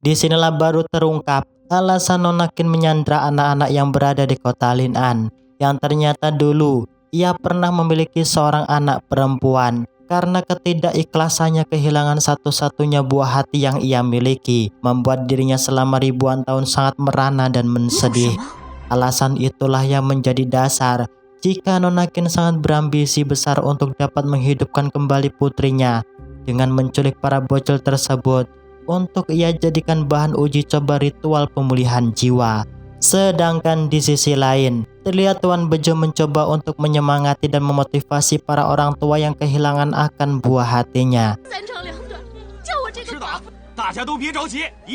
Disinilah baru terungkap alasan Nona Qin menyandra anak-anak yang berada di kota Lin'an, yang ternyata dulu ia pernah memiliki seorang anak perempuan. Karena ketidakikhlasannya kehilangan satu-satunya buah hati yang ia miliki, membuat dirinya selama ribuan tahun sangat merana dan mensedih. Alasan itulah yang menjadi dasar jika Nona Qin sangat berambisi besar untuk dapat menghidupkan kembali putrinya dengan menculik para bocil tersebut untuk ia jadikan bahan uji coba ritual pemulihan jiwa. Sedangkan di sisi lain, terlihat Tuan Bejo mencoba untuk menyemangati dan memotivasi para orang tua yang kehilangan akan buah hatinya.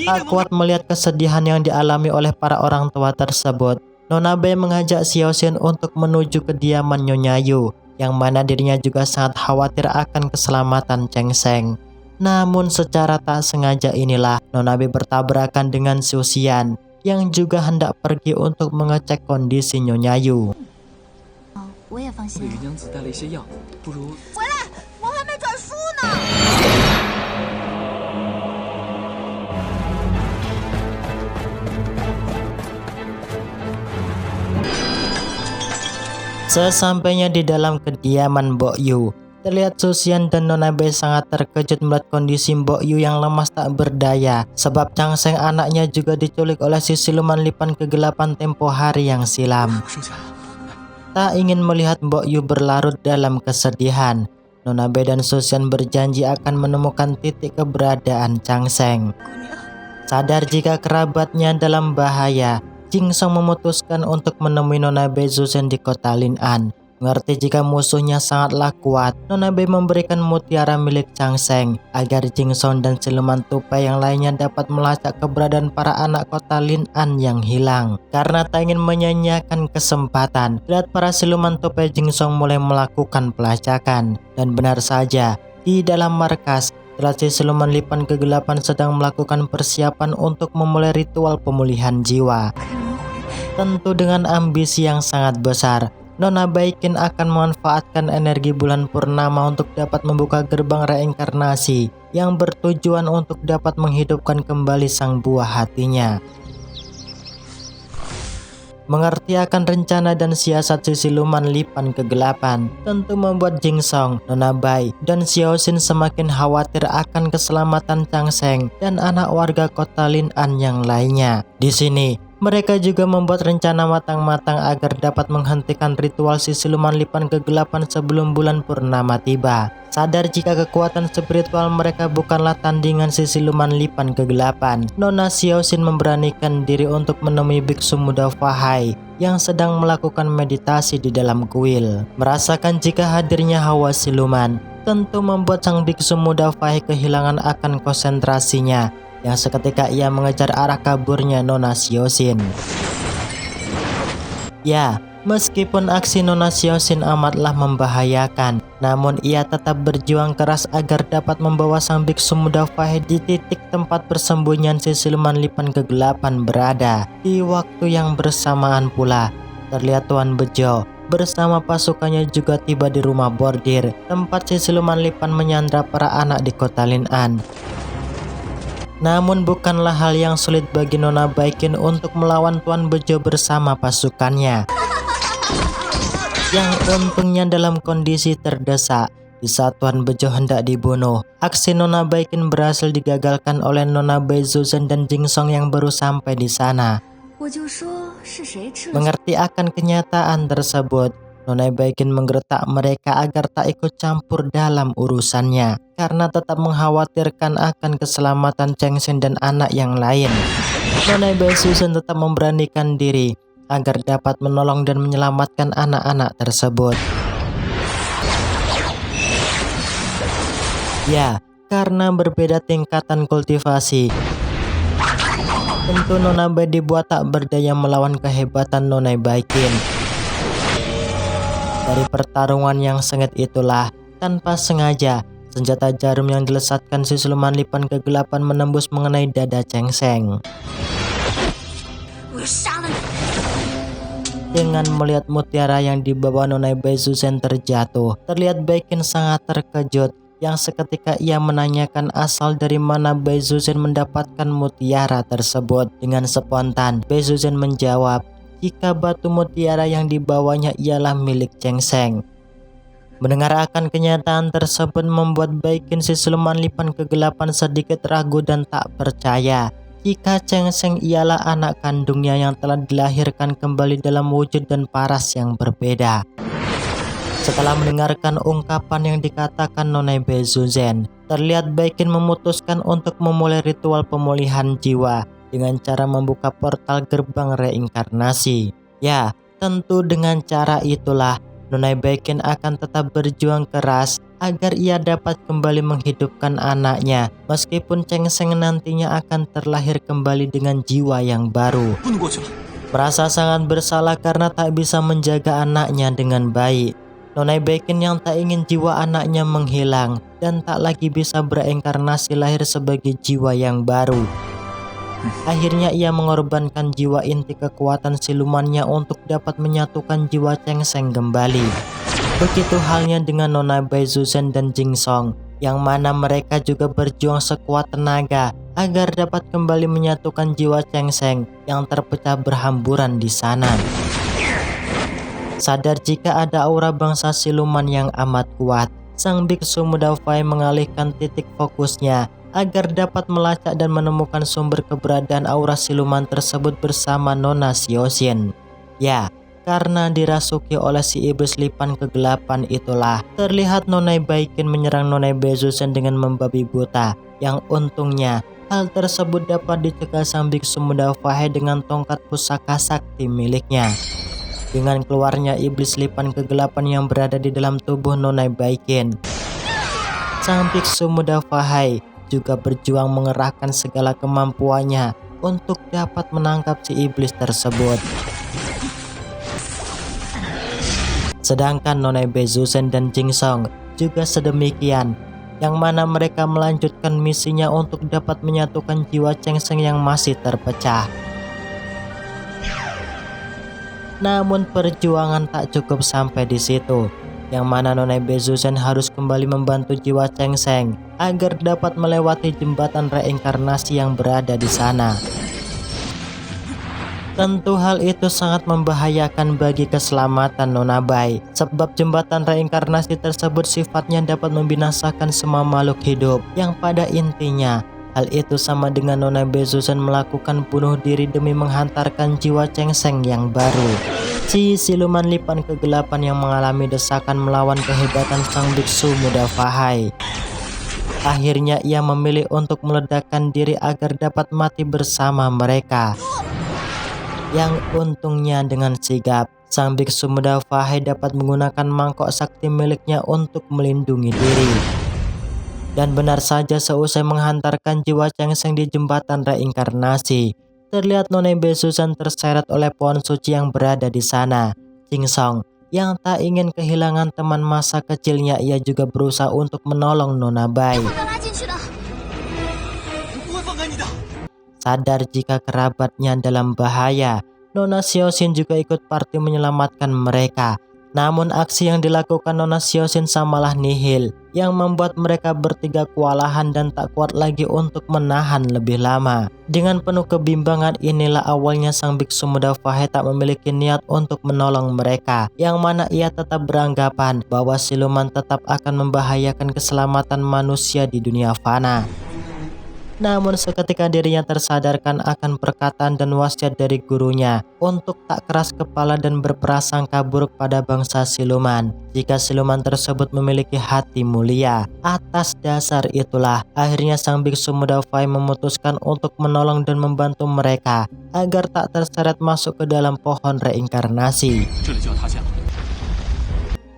Tak kuat melihat kesedihan yang dialami oleh para orang tua tersebut, Nona Bai mengajak Xiao Xin untuk menuju kediaman Nyonya Yu, yang mana dirinya juga sangat khawatir akan keselamatan Cheng Sheng. Namun secara tak sengaja inilah Nona Bai bertabrakan dengan Xu Xian yang juga hendak pergi untuk mengecek kondisi Nyonya Yu. Sesampainya di dalam kediaman Mbok Yu, terlihat Xu Xian dan Nona Bai sangat terkejut melihat kondisi Mbok Yu yang lemas tak berdaya, sebab Chang Sheng anaknya juga diculik oleh si siluman lipan kegelapan tempo hari yang silam. Tak ingin melihat Mbok Yu berlarut dalam kesedihan, Nona Bai dan Xu Xian berjanji akan menemukan titik keberadaan Chang Sheng. Sadar jika kerabatnya dalam bahaya, Jing Song memutuskan untuk menemui Nona Bai Xu Xian di kota Lin'an. Mengerti jika musuhnya sangatlah kuat, Nona Bai memberikan mutiara milik Chang Sheng agar Jing Song dan siluman tupai yang lainnya dapat melacak keberadaan para anak kota Lin'an yang hilang. Karena tak ingin menyanyiakan kesempatan, lihat para siluman tupai Jing Song mulai melakukan pelacakan. Dan benar saja, di dalam markas, terlihat si siluman lipan kegelapan sedang melakukan persiapan untuk memulai ritual pemulihan jiwa. Tentu dengan ambisi yang sangat besar, Nona Bai Qin akan memanfaatkan energi bulan purnama untuk dapat membuka gerbang reinkarnasi yang bertujuan untuk dapat menghidupkan kembali sang buah hatinya. Mengerti akan rencana dan siasat si siluman lipan kegelapan tentu membuat Jing Song, Nona Bai, dan Xiao Xin semakin khawatir akan keselamatan Chang Sheng dan anak warga kota Lin'an yang lainnya. Di sini, mereka juga membuat rencana matang-matang agar dapat menghentikan ritual si siluman lipan kegelapan sebelum bulan purnama tiba. Sadar jika kekuatan spiritual mereka bukanlah tandingan si siluman lipan kegelapan, Nona Xiao Xin memberanikan diri untuk menemui biksu muda Fahai yang sedang melakukan meditasi di dalam kuil. Merasakan jika hadirnya hawa siluman tentu membuat sang biksu muda Fahai kehilangan akan konsentrasinya, yang seketika ia mengejar arah kaburnya Nona Xiao Xin. Ya, meskipun aksi Nona Xiao Xin amatlah membahayakan, namun ia tetap berjuang keras agar dapat membawa sang biksu muda Fahai di titik tempat persembunyian si siluman lipan kegelapan berada. Di waktu yang bersamaan pula, terlihat Tuan Bejo bersama pasukannya juga tiba di rumah bordir, tempat si siluman lipan menyandra para anak di kota Lin'an. Namun bukanlah hal yang sulit bagi Nona Bai Qin untuk melawan Tuan Bejo bersama pasukannya, yang untungnya dalam kondisi terdesak. Di saat Tuan Bejo hendak dibunuh, aksi Nona Bai Qin berhasil digagalkan oleh Nona Bai Xu Xian dan Jing Song yang baru sampai di sana. Mengerti akan kenyataan tersebut, Nona Bai Qin menggertak mereka agar tak ikut campur dalam urusannya, karena tetap mengkhawatirkan akan keselamatan Cheng Sheng dan anak yang lain. Nona Bai Xu Xian tetap memberanikan diri agar dapat menolong dan menyelamatkan anak-anak tersebut. Ya, karena berbeda tingkatan kultivasi, tentu Nona Bai dibuat tak berdaya melawan kehebatan Nona Bai Qin. Dari pertarungan yang sengit itulah, tanpa sengaja, senjata jarum yang dilesatkan si siluman lipan kegelapan menembus mengenai dada Cheng Sheng. Dengan melihat mutiara yang dibawa Nona Bai Xu Xian terjatuh, terlihat Bai Qin sangat terkejut, yang seketika ia menanyakan asal dari mana Beizuzhen mendapatkan mutiara tersebut. Dengan spontan, Beizuzhen menjawab jika batu mutiara yang dibawanya ialah milik Cheng Sheng. Mendengar akan kenyataan tersebut membuat Baikin si siluman lipan kegelapan sedikit ragu dan tak percaya jika Cheng Sheng ialah anak kandungnya yang telah dilahirkan kembali dalam wujud dan paras yang berbeda. Setelah mendengarkan ungkapan yang dikatakan Nona Beizuzhen, terlihat Baikin memutuskan untuk memulai ritual pemulihan jiwa dengan cara membuka portal gerbang reinkarnasi. Ya, tentu dengan cara itulah Nona Baikin akan tetap berjuang keras agar ia dapat kembali menghidupkan anaknya, meskipun Cheng Sheng nantinya akan terlahir kembali dengan jiwa yang baru. Merasa sangat bersalah karena tak bisa menjaga anaknya dengan baik, Nona Baikin yang tak ingin jiwa anaknya menghilang dan tak lagi bisa bereinkarnasi lahir sebagai jiwa yang baru. Akhirnya ia mengorbankan jiwa inti kekuatan silumannya untuk dapat menyatukan jiwa Cheng Sheng kembali. Begitu halnya dengan Nona Beizuzhen dan Jing Song, yang mana mereka juga berjuang sekuat tenaga agar dapat kembali menyatukan jiwa Cheng Sheng yang terpecah berhamburan di sana. Sadar jika ada aura bangsa siluman yang amat kuat, sang biksu muda Fai mengalihkan titik fokusnya agar dapat melacak dan menemukan sumber keberadaan aura siluman tersebut bersama Nona Xiaoxian. Ya, karena dirasuki oleh si iblis lipan kegelapan itulah terlihat Nona Baikin menyerang Nona Beizuzhen dengan membabi buta, yang untungnya hal tersebut dapat dicegah sang biksu muda Fai dengan tongkat pusaka sakti miliknya. Dengan keluarnya iblis lipan kegelapan yang berada di dalam tubuh Nona Baikin, sang biksu muda Fahai juga berjuang mengerahkan segala kemampuannya untuk dapat menangkap si iblis tersebut. Sedangkan Nona Beizuzhen dan Jing Song juga sedemikian, yang mana mereka melanjutkan misinya untuk dapat menyatukan jiwa Cheng Sheng yang masih terpecah. Namun perjuangan tak cukup sampai di situ, yang mana Nona Beizuzhen harus kembali membantu jiwa Cheng Sheng agar dapat melewati jembatan reinkarnasi yang berada di sana. Tentu hal itu sangat membahayakan bagi keselamatan Nona Bai, sebab jembatan reinkarnasi tersebut sifatnya dapat membinasakan semua makhluk hidup, yang pada intinya hal itu sama dengan Nona Beizuzhen melakukan bunuh diri demi menghantarkan jiwa Cheng Sheng yang baru. Si siluman lipan kegelapan yang mengalami desakan melawan kehebatan sang biksu muda Fahai. Akhirnya ia memilih untuk meledakkan diri agar dapat mati bersama mereka. Yang untungnya dengan sigap, sang biksu muda Fahai dapat menggunakan mangkok sakti miliknya untuk melindungi diri. Dan benar saja seusai menghantarkan jiwa Cheng Sheng di jembatan reinkarnasi, terlihat Nona Beizuzhen terseret oleh pohon suci yang berada di sana. Jing Song yang tak ingin kehilangan teman masa kecilnya, ia juga berusaha untuk menolong Nona Bai. Sadar jika kerabatnya dalam bahaya, Nona Xiaoxian juga ikut parti menyelamatkan mereka. Namun aksi yang dilakukan Nona Xiaoxian samalah nihil, yang membuat mereka bertiga kewalahan dan tak kuat lagi untuk menahan lebih lama. Dengan penuh kebimbangan inilah awalnya sang biksu muda Fahai tak memiliki niat untuk menolong mereka, yang mana ia tetap beranggapan bahwa siluman tetap akan membahayakan keselamatan manusia di dunia fana. Namun seketika dirinya tersadarkan akan perkataan dan wasiat dari gurunya untuk tak keras kepala dan berprasangka buruk pada bangsa siluman, jika siluman tersebut memiliki hati mulia. Atas dasar itulah akhirnya sang biksu muda Fai memutuskan untuk menolong dan membantu mereka agar tak terseret masuk ke dalam pohon reinkarnasi.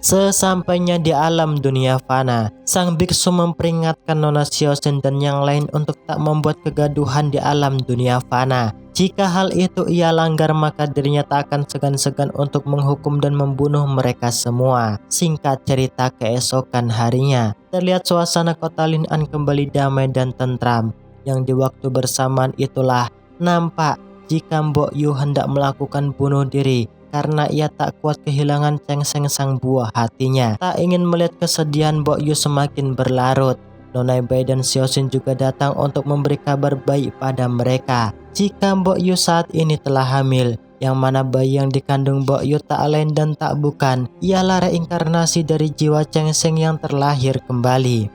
Sesampainya di alam dunia fana, sang biksu memperingatkan Nona Xiaoxian dan yang lain untuk tak membuat kegaduhan di alam dunia fana. Jika hal itu ia langgar, maka dirinya tak akan segan-segan untuk menghukum dan membunuh mereka semua. Singkat cerita, keesokan harinya terlihat suasana kota Lin'an kembali damai dan tentram, yang di waktu bersamaan itulah nampak jika Mbok Yu hendak melakukan bunuh diri karena ia tak kuat kehilangan Cheng Sheng sang buah hatinya. Tak ingin melihat kesedihan Bo Yu semakin berlarut, Nona Bai dan Xiaoxin juga datang untuk memberi kabar baik pada mereka jika Bo Yu saat ini telah hamil, yang mana bayi yang dikandung Bo Yu tak lain dan tak bukan ialah reinkarnasi dari jiwa Cheng Sheng yang terlahir kembali.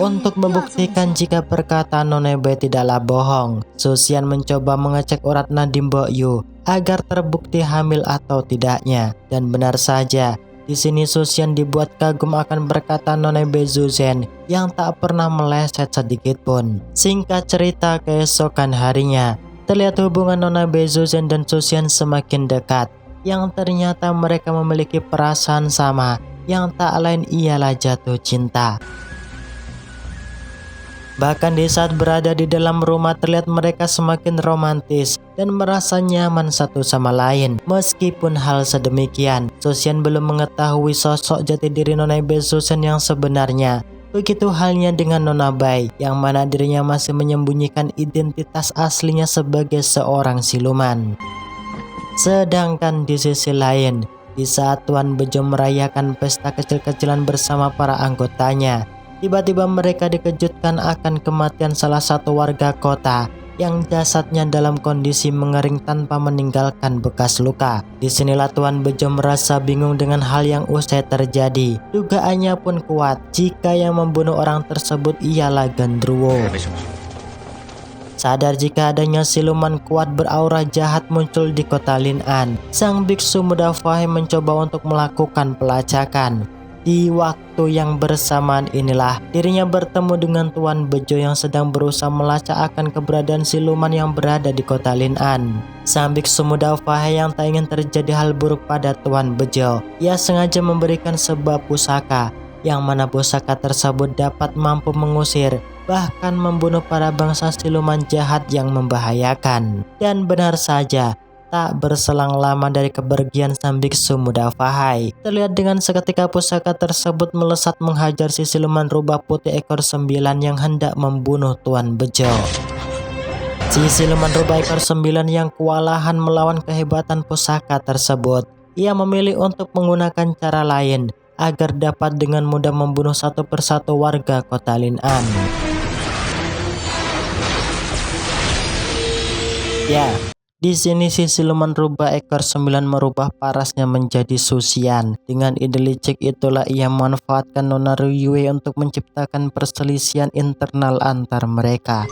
Untuk membuktikan jika perkataan Nona Bai tidaklah bohong, Susian mencoba mengecek urat nadim Bo Yu agar terbukti hamil atau tidaknya. Dan benar saja, di sini Susian dibuat kagum akan perkataan Nona Bai Zuzhen yang tak pernah meleset sedikit pun. Singkat cerita, keesokan harinya terlihat hubungan Nona Bai Zuzhen dan Susian semakin dekat, yang ternyata mereka memiliki perasaan sama, yang tak lain ialah jatuh cinta. Bahkan di saat berada di dalam rumah terlihat mereka semakin romantis dan merasa nyaman satu sama lain. Meskipun hal sedemikian, Susian belum mengetahui sosok jati diri Nona Bai Zuzhen yang sebenarnya. Begitu halnya dengan Nona Bai, yang mana dirinya masih menyembunyikan identitas aslinya sebagai seorang siluman. Sedangkan di sisi lain, di saat Tuan Bejo merayakan pesta kecil-kecilan bersama para anggotanya, tiba-tiba mereka dikejutkan akan kematian salah satu warga kota yang jasadnya dalam kondisi mengering tanpa meninggalkan bekas luka. Disinilah Tuan Bejo merasa bingung dengan hal yang usai terjadi. Dugaannya pun kuat jika yang membunuh orang tersebut ialah Genderuwo. Sadar jika adanya siluman kuat beraura jahat muncul di kota Lin'an, sang biksu muda Fahim mencoba untuk melakukan pelacakan. Di waktu yang bersamaan inilah dirinya bertemu dengan Tuan Bejo yang sedang berusaha melacak akan keberadaan siluman yang berada di kota Lin'an. Sang biksu muda Fahim yang tak ingin terjadi hal buruk pada Tuan Bejo, ia sengaja memberikan sebuah pusaka, yang mana pusaka tersebut dapat mampu mengusir bahkan membunuh para bangsa siluman jahat yang membahayakan. Dan benar saja, tak berselang lama dari kepergian sang biksu muda Fahai, terlihat dengan seketika pusaka tersebut melesat menghajar si siluman rubah putih ekor 9 yang hendak membunuh Tuan Bejo. Si siluman rubah ekor 9 yang kewalahan melawan kehebatan pusaka tersebut, ia memilih untuk menggunakan cara lain agar dapat dengan mudah membunuh satu persatu warga kota Lin'an. Ya, di sini si siluman rubah ekor 9 merubah parasnya menjadi Susian. Dengan ide licik itulah ia memanfaatkan Nona Ryue untuk menciptakan perselisihan internal antar mereka.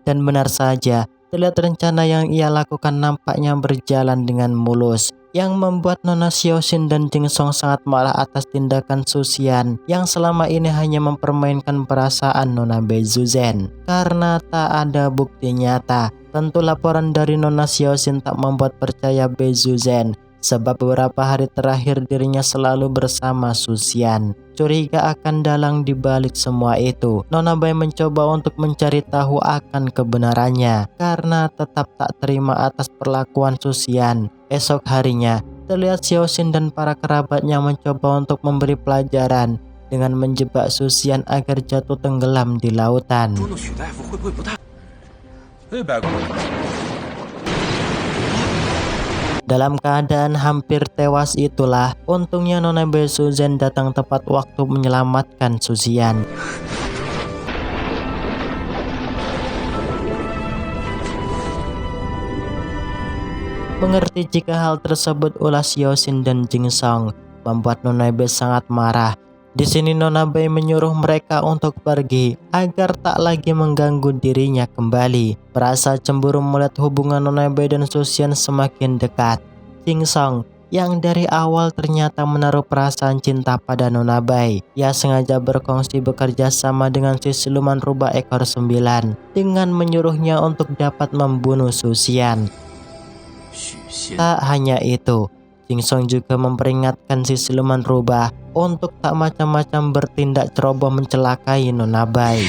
Dan benar saja, terlihat rencana yang ia lakukan nampaknya berjalan dengan mulus, yang membuat Nona Xiaoxin dan Jing Song sangat marah atas tindakan Susian yang selama ini hanya mempermainkan perasaan Nona Bai Zuzhen. Karena tak ada bukti nyata, tentu laporan dari Nona Xiaoxin tak membuat percaya Bai Zuzhen, sebab beberapa hari terakhir dirinya selalu bersama Susian. Curiga akan dalang di balik semua itu. Nona Bai mencoba untuk mencari tahu akan kebenarannya karena tetap tak terima atas perlakuan Susian. Esok harinya, terlihat Xiaoxin dan para kerabatnya mencoba untuk memberi pelajaran dengan menjebak Susian agar jatuh tenggelam di lautan. Dalam keadaan hampir tewas itulah, untungnya Nona Bai Zuzhen datang tepat waktu menyelamatkan Susian. Mengerti jika hal tersebut ulah Xiaoxin dan Jing Song, membuat Nona Bai sangat marah. Di sini Nona Bai menyuruh mereka untuk pergi agar tak lagi mengganggu dirinya kembali. Merasa cemburu melihat hubungan Nona Bai dan Susian semakin dekat, Jing Song yang dari awal ternyata menaruh perasaan cinta pada Nona Bai, ia sengaja berkongsi bekerja sama dengan si siluman rubah ekor 9 dengan menyuruhnya untuk dapat membunuh Susian. Tak hanya itu, Jing Song juga memperingatkan si siluman rubah untuk tak macam-macam bertindak ceroboh mencelakai Nona Bai.